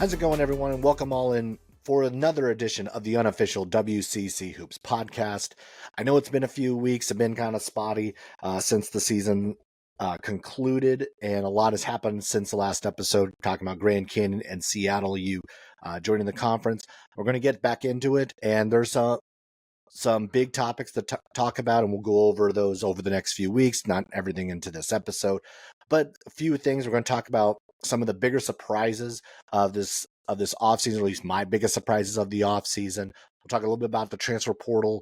How's it going, everyone? And welcome all in for another edition of the unofficial WCC Hoops podcast. I know it's been a few weeks, have been kind of spotty since the season concluded, and a lot has happened since the last episode, talking about Grand Canyon and Seattle U joining the conference. We're going to get back into it, and there's some big topics to talk about, and we'll go over those over the next few weeks, not everything into this episode, but a few things. We're going to talk about some of the bigger surprises of this offseason, or at least my biggest surprises of the offseason. We'll talk a little bit about the transfer portal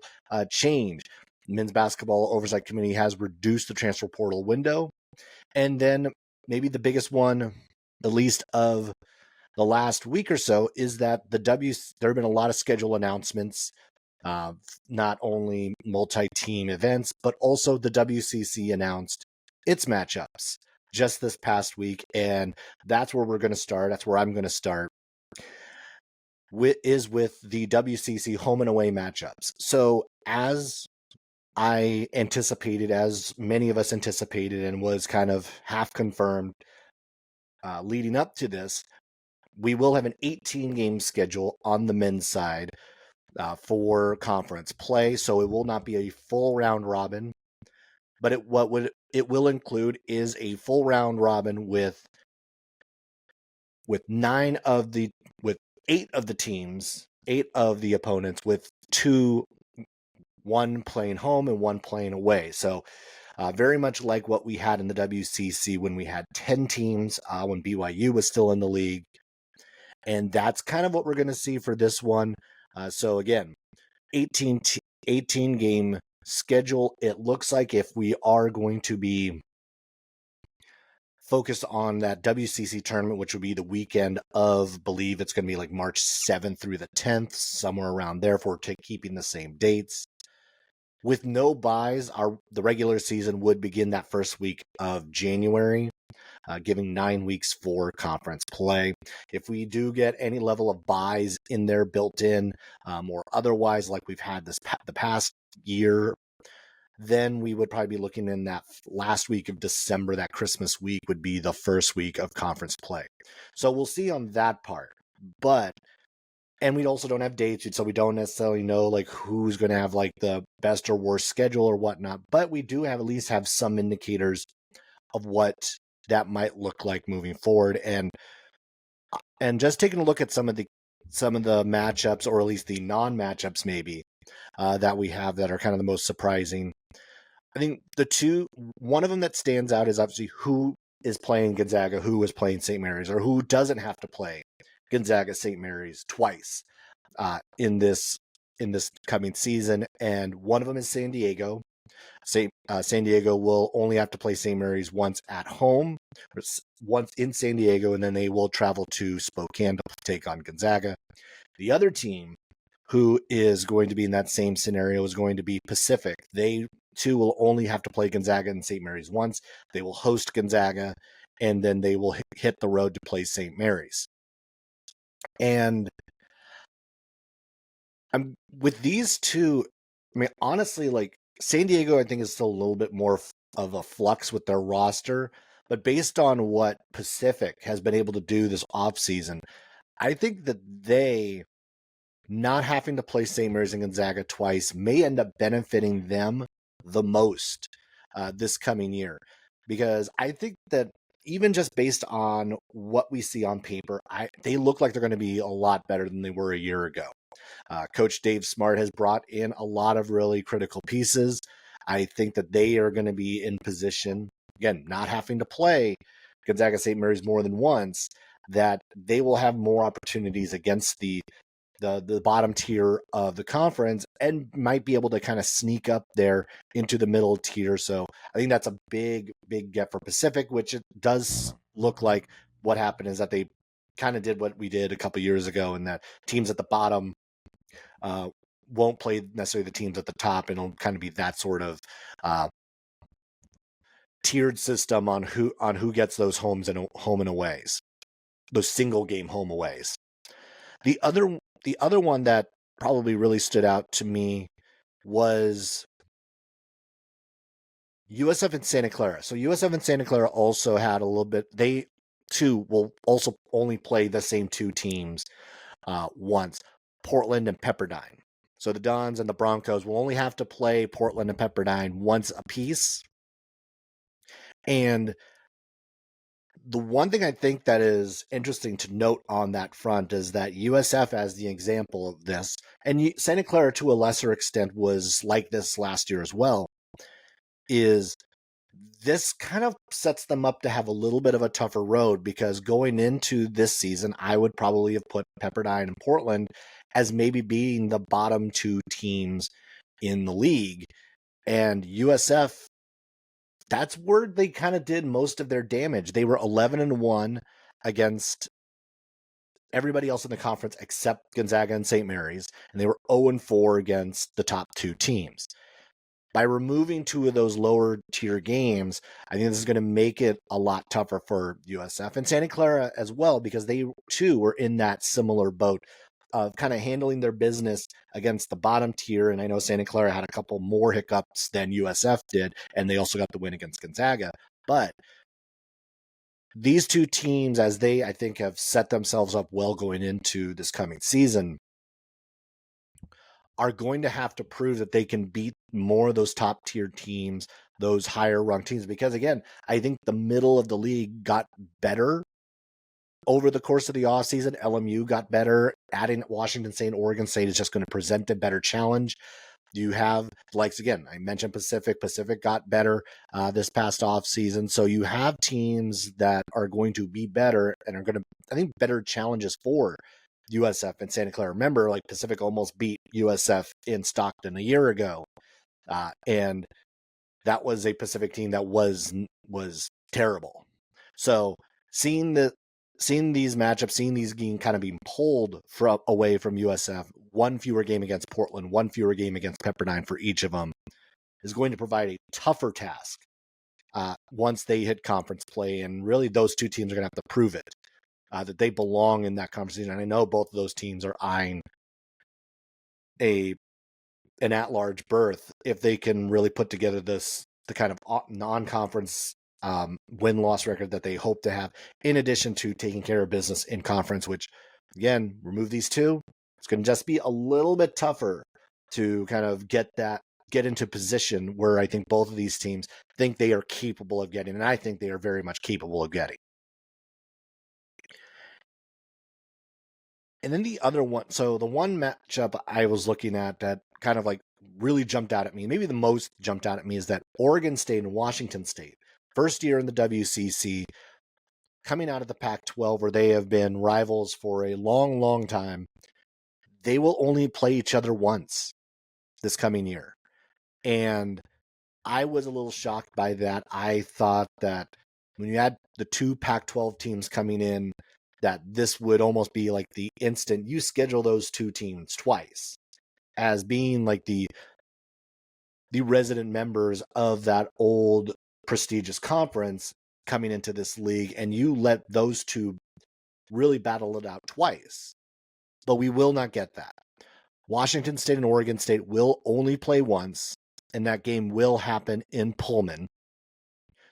change. The Men's Basketball Oversight Committee has reduced the transfer portal window. And then maybe the biggest one, at least of the last week or so, is that there have been a lot of schedule announcements, not only multi-team events, but also the WCC announced its matchups just this past week, and that's where we're going to start. That's where I'm going to start, with the WCC home and away matchups. So as I anticipated, as many of us anticipated, and was kind of half confirmed leading up to this, we will have an 18-game schedule on the men's side for conference play. So it will not be a full round robin, but it will include is a full round robin with 8 of the teams, 8 of the opponents, with one playing home and one playing away. So very much like what we had in the WCC when we had 10 teams when BYU was still in the league. And that's kind of what we're going to see for this one. So again, 18 game schedule. It looks like if we are going to be focused on that WCC tournament, which would be the weekend of, believe it's going to be like March 7th through the 10th, somewhere around there, for keeping the same dates. With no buys, the regular season would begin that first week of January, giving 9 weeks for conference play. If we do get any level of buys in there built in, or otherwise, like we've had the past year, then we would probably be looking in that last week of December. That Christmas week would be the first week of conference play. So we'll see on that part. And we also don't have dates, so we don't necessarily know like who's going to have like the best or worst schedule or whatnot. But we do at least have some indicators of what that might look like moving forward. And just taking a look at some of the matchups, or at least the non-matchups maybe, that we have that are kind of the most surprising. I think one of them that stands out is obviously who is playing Gonzaga, who is playing St. Mary's, or who doesn't have to play Gonzaga, St. Mary's twice in this coming season. And one of them is San Diego. San Diego will only have to play St. Mary's once at home, or once in San Diego, and then they will travel to Spokane to take on Gonzaga. The other team who is going to be in that same scenario is going to be Pacific. They too will only have to play Gonzaga and St. Mary's once. They will host Gonzaga, and then they will hit the road to play St. Mary's. And with these two, I mean, honestly, like San Diego, I think is still a little bit more of a flux with their roster. But based on what Pacific has been able to do this offseason, I think that they not having to play St. Mary's and Gonzaga twice may end up benefiting them the most this coming year. Because I think that even just based on what we see on paper, they look like they're going to be a lot better than they were a year ago. Coach Dave Smart has brought in a lot of really critical pieces. I think that they are going to be in position, again, not having to play Gonzaga St. Mary's more than once, that they will have more opportunities against the bottom tier of the conference, and might be able to kind of sneak up there into the middle tier. So I think that's a big, big get for Pacific, which it does look like what happened is that they kind of did what we did a couple years ago, and that teams at the bottom won't play necessarily the teams at the top, and it'll kind of be that sort of tiered system on who gets those home and aways, those single game home aways. The other one that probably really stood out to me was USF and Santa Clara. So USF and Santa Clara also had a little bit, they two will also only play the same two teams once, Portland and Pepperdine. So the Dons and the Broncos will only have to play Portland and Pepperdine once apiece. And the one thing I think that is interesting to note on that front is that USF, as the example of this, and Santa Clara to a lesser extent was like this last year as well, is this kind of sets them up to have a little bit of a tougher road, because going into this season, I would probably have put Pepperdine and Portland as maybe being the bottom two teams in the league. And USF, that's where they kind of did most of their damage. They were 11-1 against everybody else in the conference except Gonzaga and St. Mary's, and they were 0-4 against the top two teams. By removing two of those lower tier games, I think this is going to make it a lot tougher for USF and Santa Clara as well, because they too were in that similar boat of kind of handling their business against the bottom tier. And I know Santa Clara had a couple more hiccups than USF did, and they also got the win against Gonzaga. But these two teams, as they, I think, have set themselves up well going into this coming season, are going to have to prove that they can beat more of those top tier teams, those higher rung teams. Because again, I think the middle of the league got better over the course of the offseason. LMU got better. Adding Washington State and Oregon State is just going to present a better challenge. You have, like, again, I mentioned Pacific. Pacific got better this past offseason. So you have teams that are going to be better and are going to, I think, better challenges for USF and Santa Clara. Remember, like, Pacific almost beat USF in Stockton a year ago. And that was a Pacific team that was terrible. So seeing these matchups, seeing these kind of being pulled away from USF, one fewer game against Portland, one fewer game against Pepperdine for each of them, is going to provide a tougher task once they hit conference play. And really, those two teams are going to have to prove it, that they belong in that conversation. And I know both of those teams are eyeing an at-large berth if they can really put together the kind of non-conference win-loss record that they hope to have, in addition to taking care of business in conference, which, again, remove these two, it's going to just be a little bit tougher to kind of get into position where I think both of these teams think they are capable of getting, and I think they are very much capable of getting. And then the other one, so the one matchup I was looking at that kind of like really jumped out at me, maybe the most jumped out at me, is that Oregon State and Washington State, first year in the WCC, coming out of the Pac-12, where they have been rivals for a long, long time. They will only play each other once this coming year. And I was a little shocked by that. I thought that when you had the two Pac-12 teams coming in, that this would almost be like the instant you schedule those two teams twice as being like the resident members of that old prestigious conference coming into this league, and you let those two really battle it out twice. But we will not get that. Washington State and Oregon State will only play once, and that game will happen in Pullman.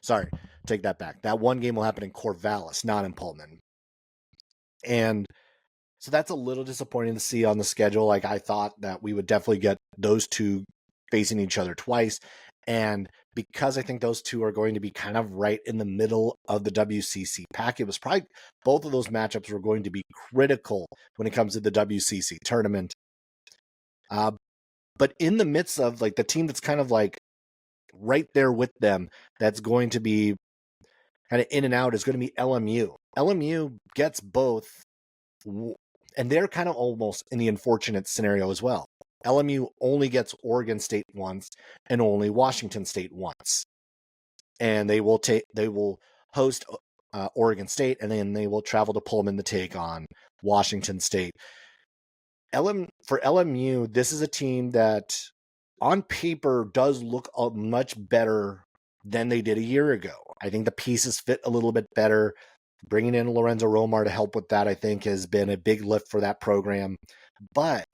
Sorry, take that back. That one game will happen in Corvallis, not in Pullman. And so that's a little disappointing to see on the schedule. Like, I thought that we would definitely get those two facing each other twice. And because I think those two are going to be kind of right in the middle of the WCC pack, it was probably both of those matchups were going to be critical when it comes to the WCC tournament. But in the midst of like the team that's kind of like right there with them, that's going to be kind of in and out, is going to be LMU. LMU gets both, and they're kind of almost in the unfortunate scenario as well. LMU only gets Oregon State once and only Washington State once, and they will host Oregon State, and then they will travel to Pullman to take on Washington State. For LMU, this is a team that on paper does look much better than they did a year ago. I think the pieces fit a little bit better. Bringing in Lorenzo Romar to help with that, I think, has been a big lift for that program. But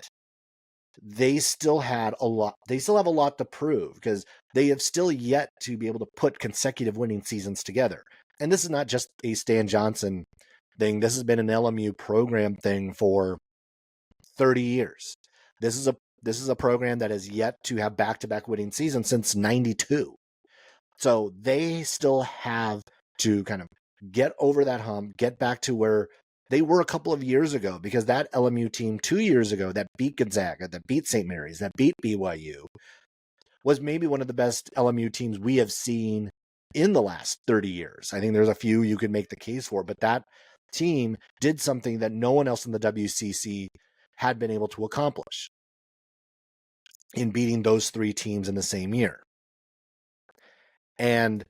they still have a lot to prove, because they have still yet to be able to put consecutive winning seasons together. and this is not just a Stan Johnson thing. This has been an LMU program thing for 30 years. This is a program that has yet to have back-to-back winning seasons since 92. So they still have to kind of get over that hump, get back to where they were a couple of years ago, because that LMU team 2 years ago that beat Gonzaga, that beat St. Mary's, that beat BYU, was maybe one of the best LMU teams we have seen in the last 30 years. I think there's a few you could make the case for, but that team did something that no one else in the WCC had been able to accomplish in beating those three teams in the same year. And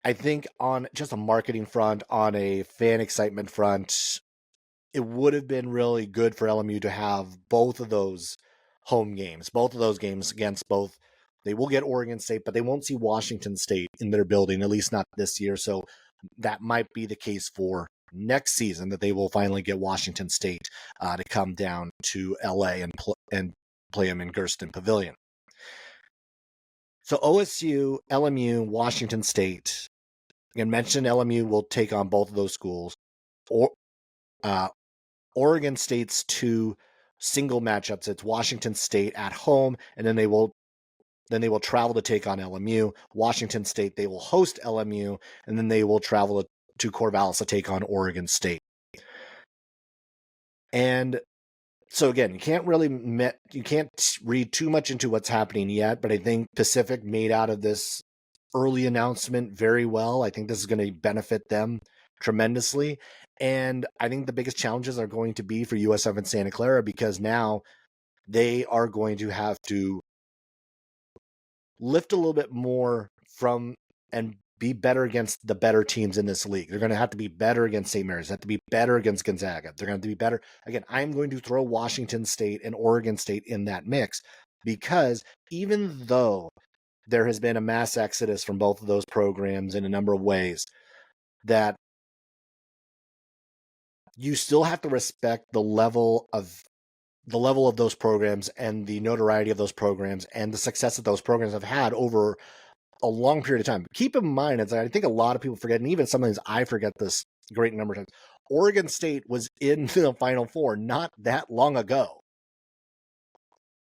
I think on just a marketing front, on a fan excitement front, it would have been really good for LMU to have both of those home games, both of those games against both. They will get Oregon State, but they won't see Washington State in their building, at least not this year. So that might be the case for next season, that they will finally get Washington State to come down to LA and play them in Gersten Pavilion. So OSU, LMU, Washington State. Again, mentioned LMU will take on both of those schools. Oregon State's two single matchups. It's Washington State at home, and then they will travel to take on LMU. Washington State, they will host LMU, and then they will travel to Corvallis to take on Oregon State. And so again, you can't read too much into what's happening yet, but I think Pacific made out of this early announcement very well. I think this is going to benefit them tremendously. And I think the biggest challenges are going to be for USF and Santa Clara, because now they are going to have to lift a little bit more from and be better against the better teams in this league. They're going to have to be better against St. Mary's. They have to be better against Gonzaga. They're going to have to be better. Again, I'm going to throw Washington State and Oregon State in that mix, because even though there has been a mass exodus from both of those programs in a number of ways, that you still have to respect the level of those programs and the notoriety of those programs and the success that those programs have had over a long period of time. Keep in mind, as I think a lot of people forget, and even sometimes I forget this great number of times, Oregon State was in the Final Four not that long ago.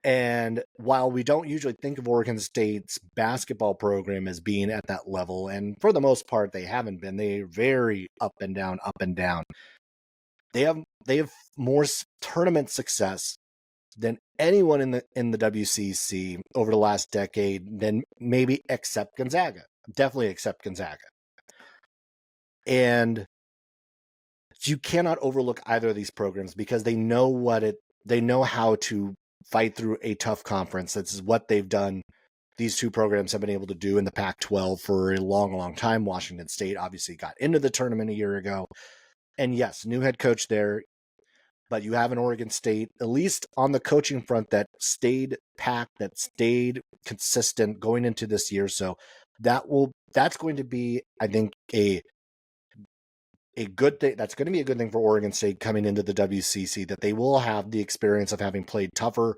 And while we don't usually think of Oregon State's basketball program as being at that level, and for the most part they haven't been, they're very up and down. They have more tournament success than anyone in the WCC over the last decade, than maybe except Gonzaga. Definitely except Gonzaga. And you cannot overlook either of these programs, because they know how to fight through a tough conference. This is what they've done. These two programs have been able to do in the Pac-12 for a long, long time. Washington State obviously got into the tournament a year ago. And yes, new head coach there, but you have an Oregon State, at least on the coaching front, that stayed packed, that stayed consistent going into this year. So that's going to be, I think, a good thing. That's going to be a good thing for Oregon State coming into the WCC, that they will have the experience of having played tougher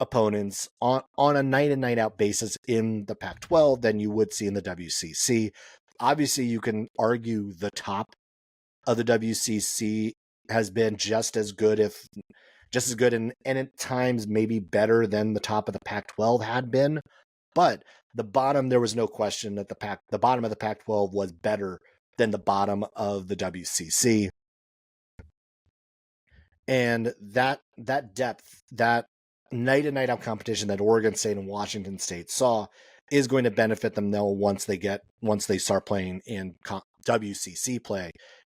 opponents on a night in, night out basis in the Pac-12 than you would see in the WCC. Obviously, you can argue the top of the WCC has been just as good, and at times maybe better than the top of the Pac-12 had been. But the bottom, there was no question that the bottom of the Pac-12 was better than the bottom of the WCC. And that depth, that night in, night out competition that Oregon State and Washington State saw is going to benefit them now once they start playing in WCC play.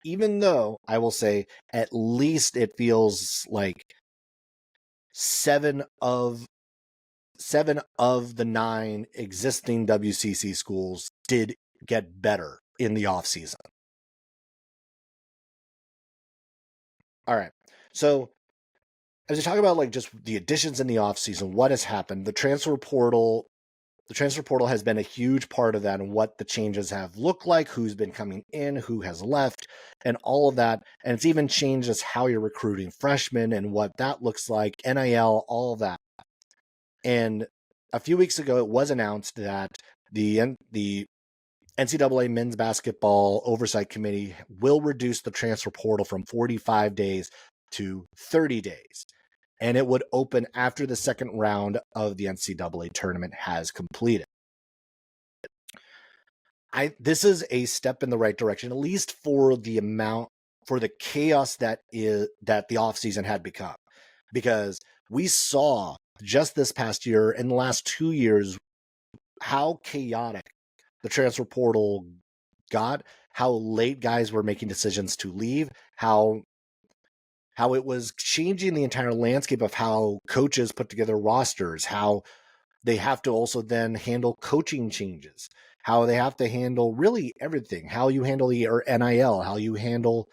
Even though I will say, at least it feels like seven of the 9 existing WCC schools did get better in the offseason. All right. So as we talk about like just the additions in the offseason, what has happened? The transfer portal has been a huge part of that, and what the changes have looked like, who's been coming in, who has left, and all of that. And it's even changed as how you're recruiting freshmen and what that looks like, NIL, all of that. And a few weeks ago, it was announced that the NCAA Men's Basketball Oversight Committee will reduce the transfer portal from 45 days to 30 days. And it would open after the second round of the NCAA tournament has completed. This is a step in the right direction, at least for the chaos that the offseason had become. Because we saw just this past year, in the last 2 years, how chaotic the transfer portal got, how late guys were making decisions to leave, how it was changing the entire landscape of how coaches put together rosters, how they have to also then handle coaching changes, how they have to handle really everything, how you handle the NIL, how you handle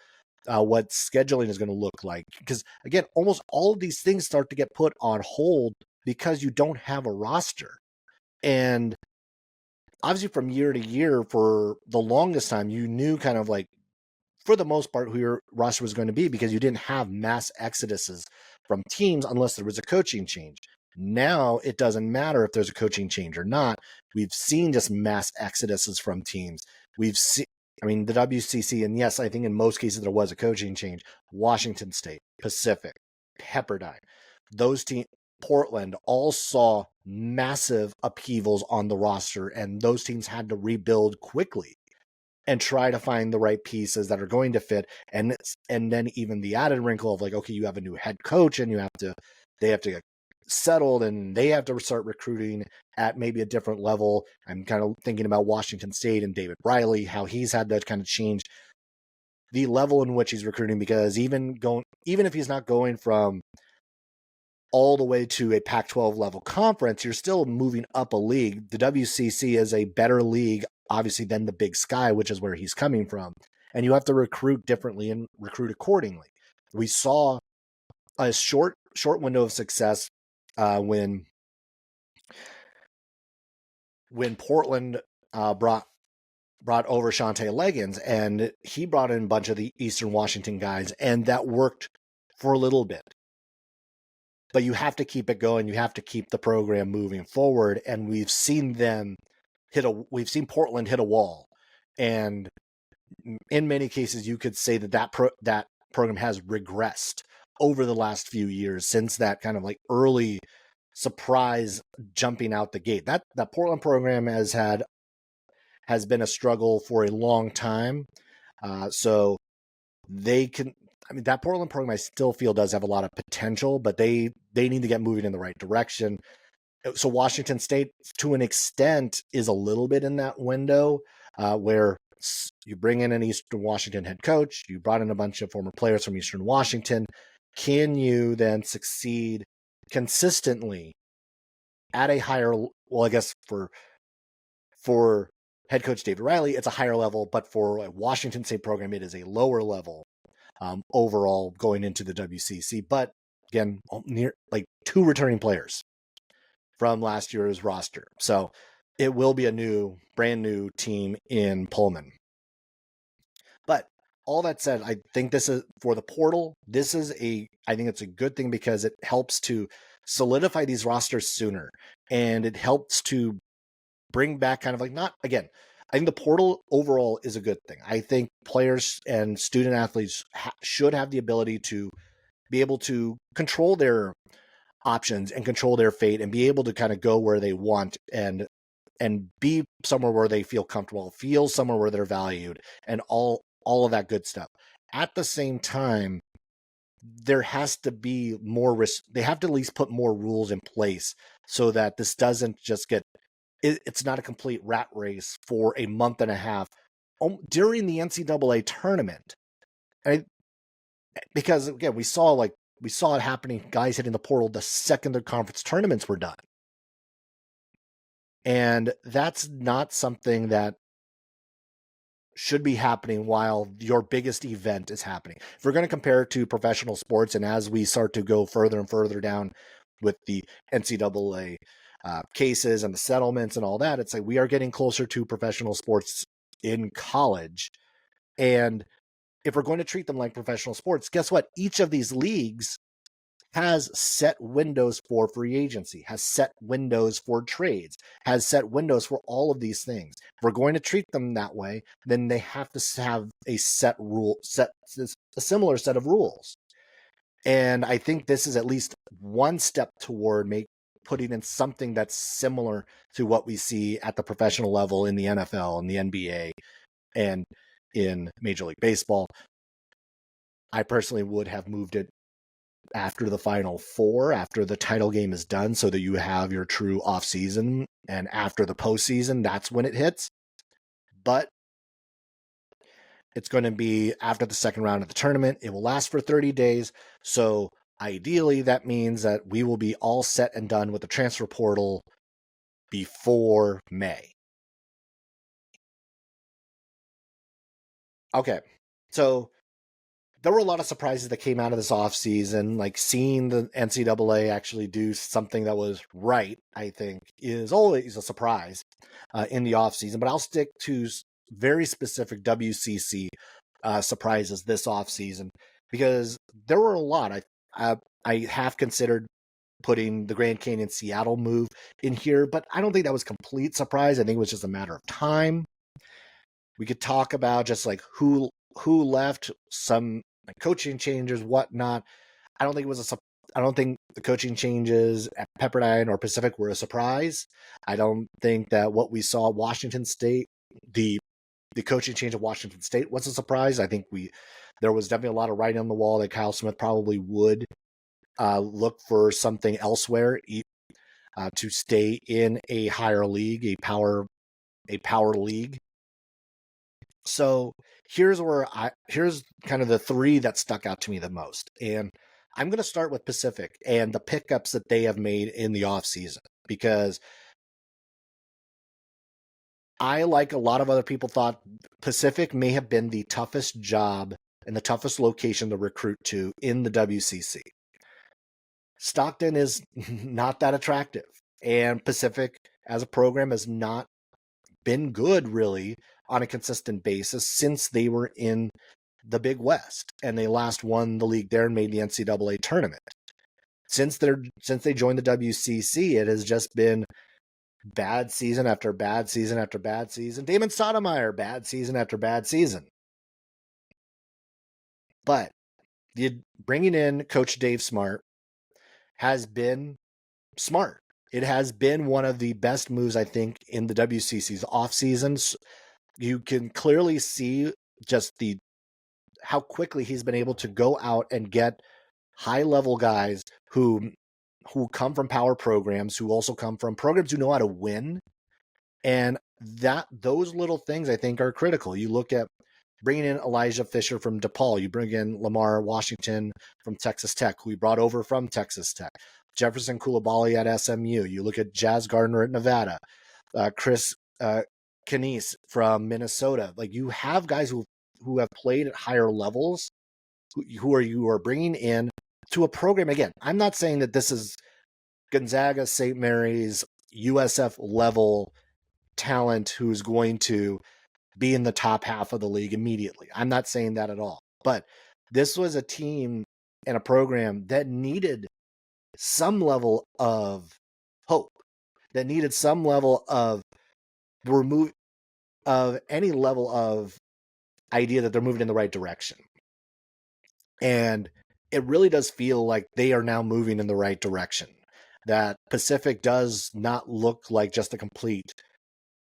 what scheduling is going to look like. Because again, almost all of these things start to get put on hold because you don't have a roster. And obviously from year to year, for the longest time, you knew kind of like, for the most part, who your roster was going to be because you didn't have mass exoduses from teams unless there was a coaching change. Now it doesn't matter if there's a coaching change or not. We've seen just mass exoduses from teams. We've seen, the WCC, and yes, I think in most cases there was a coaching change. Washington State, Pacific, Pepperdine, those teams, Portland, all saw massive upheavals on the roster, and those teams had to rebuild quickly and try to find the right pieces that are going to fit. And then even the added wrinkle of like, okay, you have a new head coach and they have to get settled and they have to start recruiting at maybe a different level. I'm kind of thinking about Washington State and David Riley, how he's had to kind of change the level in which he's recruiting, because even if he's not going from all the way to a Pac-12 level conference, you're still moving up a league. The WCC is a better league, obviously, than the Big Sky, which is where he's coming from. And you have to recruit differently and recruit accordingly. We saw a short window of success when Portland brought over Shante Leggins, and he brought in a bunch of the Eastern Washington guys, and that worked for a little bit. But you have to keep it going. You have to keep the program moving forward. And we've seen Portland hit a wall. And in many cases, you could say that program has regressed over the last few years since that kind of like early surprise jumping out the gate. That Portland program has been a struggle for a long time. So they can. That Portland program I still feel does have a lot of potential, but they need to get moving in the right direction. So Washington State, to an extent, is a little bit in that window where you bring in an Eastern Washington head coach, you brought in a bunch of former players from Eastern Washington. Can you then succeed consistently at a higher, well, I guess for head coach David Riley, it's a higher level, but for a Washington State program, it is a lower level. Overall going into the WCC. But again, near like 2 returning players from last year's roster. So it will be a brand new team in Pullman. But all that said, I think this is for the portal. I think it's a good thing because it helps to solidify these rosters sooner, and it helps to bring back kind of like I think the portal overall is a good thing. I think players and student athletes should have the ability to be able to control their options and control their fate and be able to kind of go where they want and be somewhere where they feel comfortable, feel somewhere where they're valued, and all of that good stuff. At the same time, there has to be more risk. They have to at least put more rules in place so that this doesn't just it's not a complete rat race for a month and a half during the NCAA tournament. Because again, we saw it happening, guys hitting the portal the second their conference tournaments were done. And that's not something that should be happening while your biggest event is happening. If we're going to compare it to professional sports, and as we start to go further and further down with the NCAA cases and the settlements and all that, it's like we are getting closer to professional sports in college. And if we're going to treat them like professional sports, guess what? Each of these leagues has set windows for free agency, has set windows for trades, has set windows for all of these things. If we're going to treat them that way, then they have to have a a similar set of rules. And I think this is at least one step toward putting in something that's similar to what we see at the professional level in the NFL and the NBA and in Major League Baseball. I personally would have moved it after the Final Four, after the title game is done, so that you have your true offseason, and after the postseason, that's when it hits. But it's going to be after the second round of the tournament. It will last for 30 days. So ideally, that means that we will be all set and done with the transfer portal before May. Okay, so there were a lot of surprises that came out of this offseason. Like seeing the NCAA actually do something that was right, I think, is always a surprise in the offseason. But I'll stick to very specific WCC surprises this offseason because there were a lot. I have considered putting the Grand Canyon Seattle move in here, but I don't think that was complete surprise. I think it was just a matter of time. We could talk about just like who left, some like coaching changes, whatnot. I don't think it was I don't think the coaching changes at Pepperdine or Pacific were a surprise. I don't think that what we saw at Washington State, the coaching change at Washington State was a surprise. I think there was definitely a lot of writing on the wall that Kyle Smith probably would look for something elsewhere to stay in a higher league, a power league. So here's kind of the three that stuck out to me the most. And I'm going to start with Pacific and the pickups that they have made in the offseason, because I, like a lot of other people, thought Pacific may have been the toughest job and the toughest location to recruit to in the WCC. Stockton is not that attractive, and Pacific as a program has not been good really on a consistent basis since they were in the Big West and they last won the league there and made the NCAA tournament. Since they joined the WCC, it has just been bad season after bad season after bad season. Damon Sotomayor, bad season after bad season. But bringing in Coach Dave Smart has been smart. It has been one of the best moves, I think, in the WCC's off seasons. You can clearly see just how quickly he's been able to go out and get high-level guys who come from power programs, who also come from programs who know how to win. And those little things, I think, are critical. You look at bringing in Elijah Fisher from DePaul. You bring in Lamar Washington from Texas Tech, who we brought over from Texas Tech. Jefferson Koulibaly at SMU. You look at Jazz Gardner at Nevada. Chris Knies from Minnesota. Like, you have guys who have played at higher levels, who you are bringing in to a program. Again, I'm not saying that this is Gonzaga, St. Mary's, USF level talent who's going to be in the top half of the league immediately. I'm not saying that at all. But this was a team and a program that needed some level of hope, that needed some level of any level of idea that they're moving in the right direction. And it really does feel like they are now moving in the right direction. That Pacific does not look like just a complete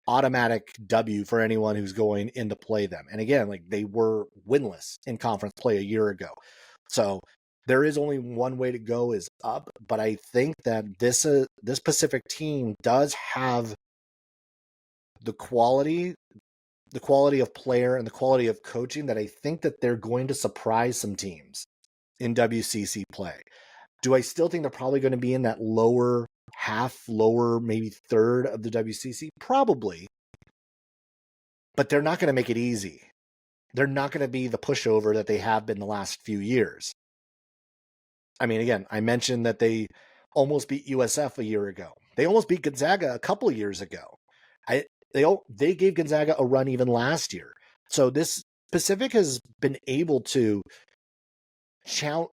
automatic W for anyone who's going in to play them. And again, like, they were winless in conference play a year ago. So there is only one way to go, is up. But I think that this Pacific team does have the quality of player and the quality of coaching that I think that they're going to surprise some teams in WCC play. Do I still think they're probably going to be in that lower maybe third of the WCC? Probably. But they're not going to make it easy. They're not going to be the pushover that they have been the last few years. I mean, again, I mentioned that they almost beat USF a year ago. They almost beat Gonzaga a couple of years ago. They gave Gonzaga a run even last year. So this Pacific has been able to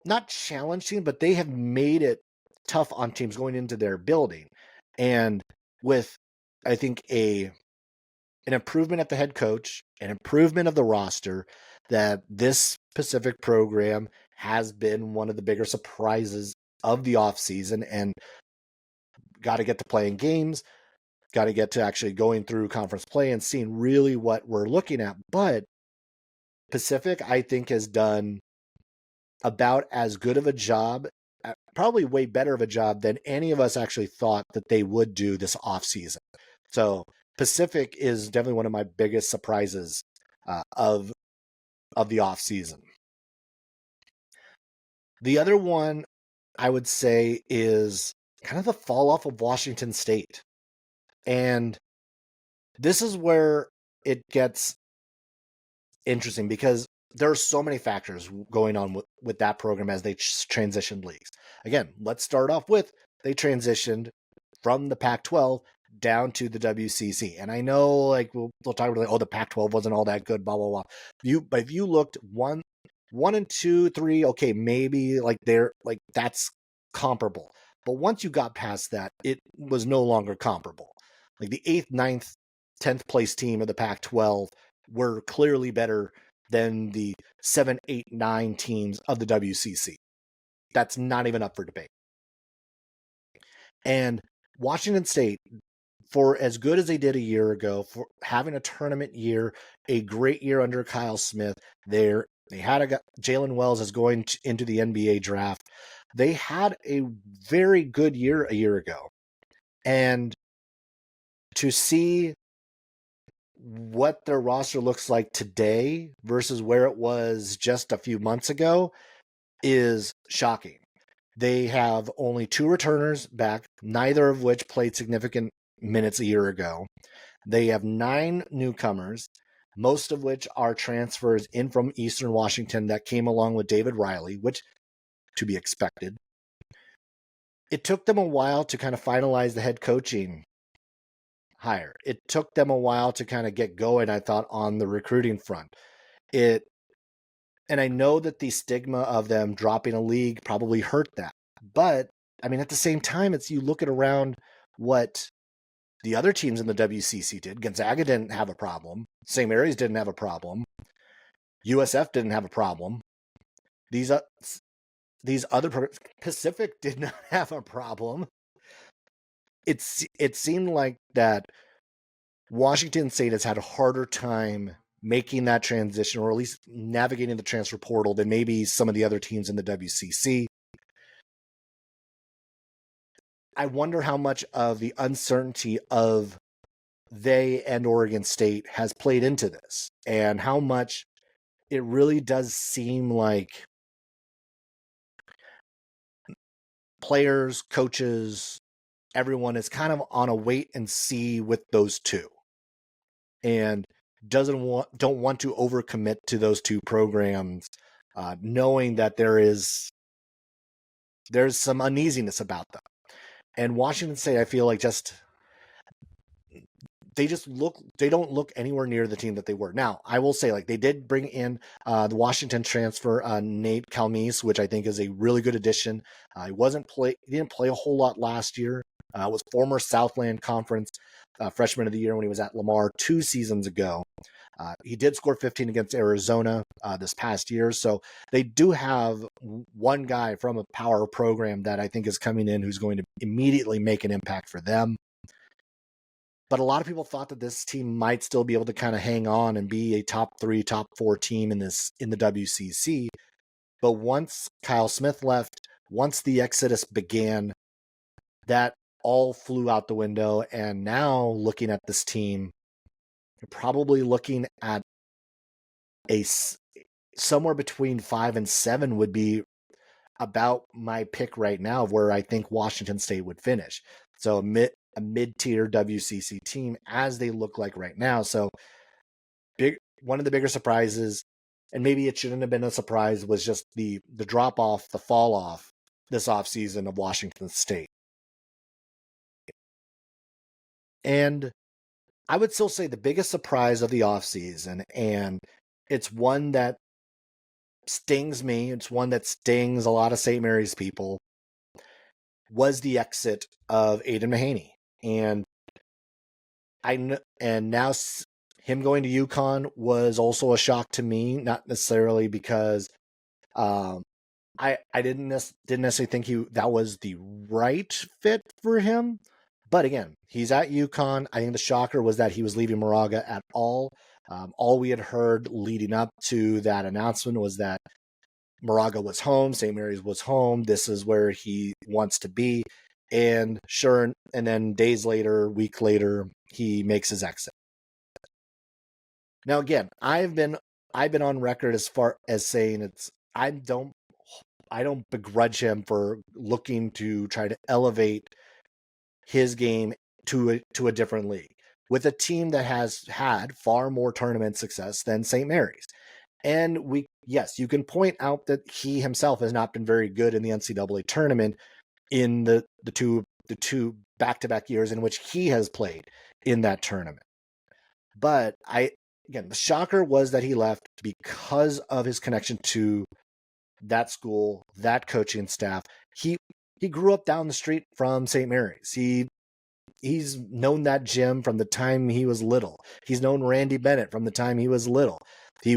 not challenging, but they have made it tough on teams going into their building. And with, I think, an improvement at the head coach, an improvement of the roster, that this Pacific program has been one of the bigger surprises of the offseason, and got to get to playing games, got to get to actually going through conference play and seeing really what we're looking at. But Pacific, I think, has done about as good of a job, probably way better of a job than any of us actually thought that they would do this offseason. So Pacific is definitely one of my biggest surprises of the offseason. The other one I would say is kind of the fall off of Washington State. And this is where it gets interesting, because there are so many factors going on with that program as they transitioned leagues. Again, let's start off with they transitioned from the Pac-12 down to the WCC. And I know, like, we'll talk about, like, oh, the Pac-12 wasn't all that good, blah, blah, blah. But if you looked one and two, three, okay, maybe like they're like that's comparable. But once you got past that, it was no longer comparable. Like the 8th, 9th, 10th place team of the Pac-12 were clearly better than the 7, 8, 9 teams of the WCC. That's not even up for debate. And Washington State, for as good as they did a year ago, for having a tournament year, a great year under Kyle Smith, they had Jalen Wells is going into the NBA draft. They had a very good year a year ago. And to see what their roster looks like today versus where it was just a few months ago is shocking. They have only 2 returners back, neither of which played significant minutes a year ago. They have 9 newcomers, most of which are transfers in from Eastern Washington that came along with David Riley, which to be expected. It took them a while to kind of finalize the head coaching hire. It took them a while to kind of get going, I thought, on the recruiting front. And I know that the stigma of them dropping a league probably hurt that. But, I mean, at the same time, you look at around what the other teams in the WCC did. Gonzaga didn't have a problem. St. Mary's didn't have a problem. USF didn't have a problem. These other Pacific did not have a problem. It seemed like that Washington State has had a harder time making that transition, or at least navigating the transfer portal, than maybe some of the other teams in the WCC. I wonder how much of the uncertainty of they and Oregon State has played into this, and how much it really does seem like players, coaches, everyone is kind of on a wait and see with those two, and don't want to overcommit to those 2 programs, knowing that there's some uneasiness about them. And Washington State, I feel like they don't look anywhere near the team that they were. Now, I will say, like, they did bring in the Washington transfer, Nate Calmes, which I think is a really good addition. He didn't play a whole lot last year. Was former Southland Conference freshman of the year when he was at Lamar 2 seasons ago. He did score 15 against Arizona this past year. So they do have one guy from a power program that I think is coming in who's going to immediately make an impact for them. But a lot of people thought that this team might still be able to kind of hang on and be a top 3, top 4 team in the WCC. But once Kyle Smith left, once the exodus began, that all flew out the window. And now, looking at this team, you're probably looking at somewhere between 5 and 7 would be about my pick right now of where I think Washington State would finish. So a mid-tier WCC team as they look like right now. So one of the bigger surprises, and maybe it shouldn't have been a surprise, was just the drop-off, the fall-off this offseason of Washington State. And I would still say the biggest surprise of the offseason, and it's one that stings me, it's one that stings a lot of St. Mary's people, was the exit of Aiden Mahaney. And now him going to UConn was also a shock to me, not necessarily because I didn't necessarily think that was the right fit for him. But again, he's at UConn. I think the shocker was that he was leaving Moraga at all. All we had heard leading up to that announcement was that Moraga was home, St. Mary's was home. This is where he wants to be. And sure, and then days later, week later, he makes his exit. Now again, I've been on record as far as saying I don't begrudge him for looking to try to elevate his game to a different league with a team that has had far more tournament success than St. Mary's. And yes, you can point out that he himself has not been very good in the NCAA tournament in the two back-to-back years in which he has played in that tournament. But the shocker was that he left because of his connection to that school, that coaching staff. He grew up down the street from St. Mary's. He's known that gym from the time he was little. He's known Randy Bennett from the time he was little. He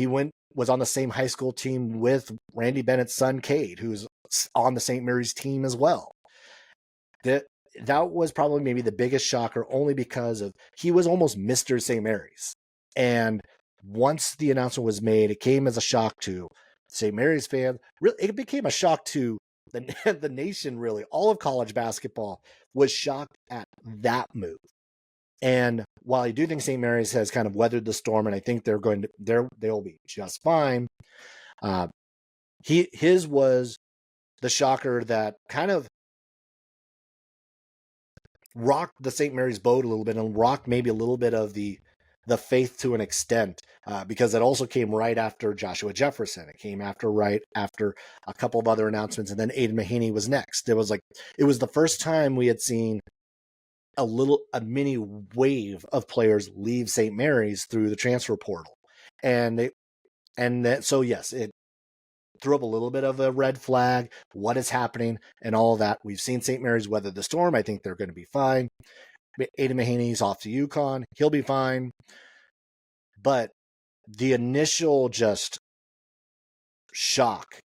was on the same high school team with Randy Bennett's son, Cade, who's on the St. Mary's team as well. That was probably maybe the biggest shocker, only because of he was almost Mr. St. Mary's. And once the announcement was made, it came as a shock to St. Mary's fans. Really, it became a shock to the nation, really. All of college basketball was shocked at that move. And while I do think St. Mary's has kind of weathered the storm, and I think they'll be just fine, his was the shocker that kind of rocked the St. Mary's boat a little bit, and rocked maybe a little bit of the faith to an extent, because it also came right after Joshua Jefferson. It came right after a couple of other announcements, and then Aiden Mahaney was next. It was the first time we had seen a mini wave of players leave St. Mary's through the transfer portal. So yes, it threw up a little bit of a red flag. What is happening and all of that. We've seen St. Mary's weather the storm. I think they're going to be fine. Aiden Mahaney's off to UConn. He'll be fine. But the initial just shock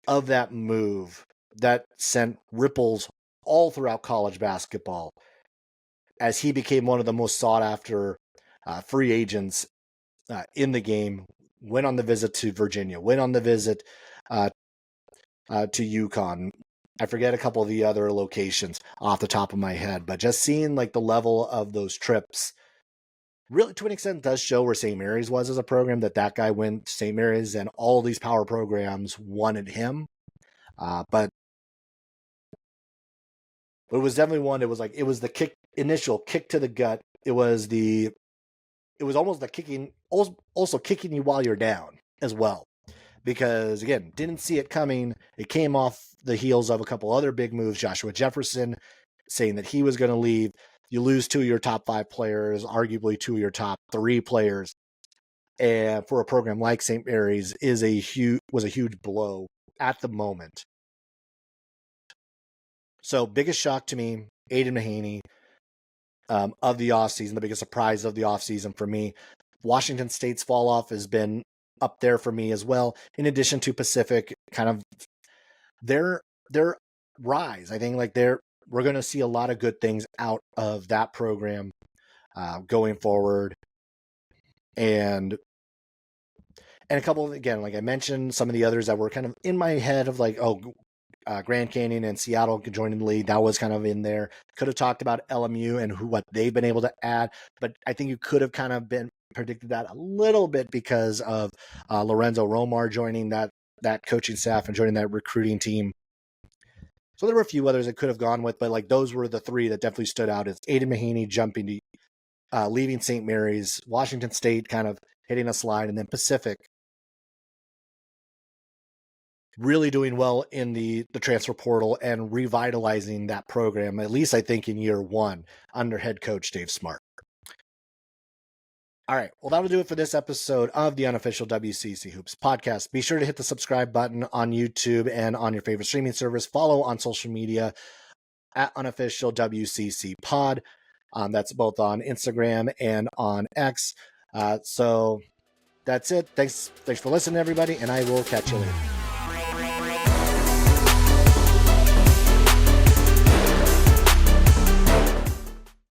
of that move that sent ripples all throughout college basketball, as he became one of the most sought after free agents in the game, went on the visit to Virginia, went on the visit to UConn. I forget a couple of the other locations off the top of my head, but just seeing the level of those trips really to an extent does show where St. Mary's was as a program, that guy went to St. Mary's and all these power programs wanted him. But it was definitely one. It was the initial kick to the gut. It was almost the kicking, also kicking you while you're down as well. Because again, didn't see it coming. It came off the heels of a couple other big moves. Joshua Jefferson saying that he was going to leave. You lose two of your top 5 players, arguably two of your top 3 players, and for a program like St. Mary's was a huge blow at the moment. So biggest shock to me, Aiden Mahaney of the offseason, the biggest surprise of the offseason for me. Washington State's fall off has been up there for me as well, in addition to Pacific, kind of their rise. I think we're going to see a lot of good things out of that program going forward. And a couple of, again, like I mentioned, some of the others that were kind of in my head of Grand Canyon and Seattle joining the league. That was kind of in there. Could have talked about LMU and what they've been able to add, but I think you could have kind of predicted that a little bit because of Lorenzo Romar joining that coaching staff and joining that recruiting team. So there were a few others that could have gone with, but those were the 3 that definitely stood out. As Aiden Mahaney jumping to leaving St. Mary's, Washington State kind of hitting a slide, and then Pacific really doing well in the transfer portal and revitalizing that program, at least I think in year 1 under head coach Dave Smart. All right. Well, that'll do it for this episode of the unofficial WCC Hoops podcast. Be sure to hit the subscribe button on YouTube and on your favorite streaming service. Follow on social media at unofficial WCC pod. That's both on Instagram and on X. So that's it. Thanks for listening, everybody, and I will catch you later.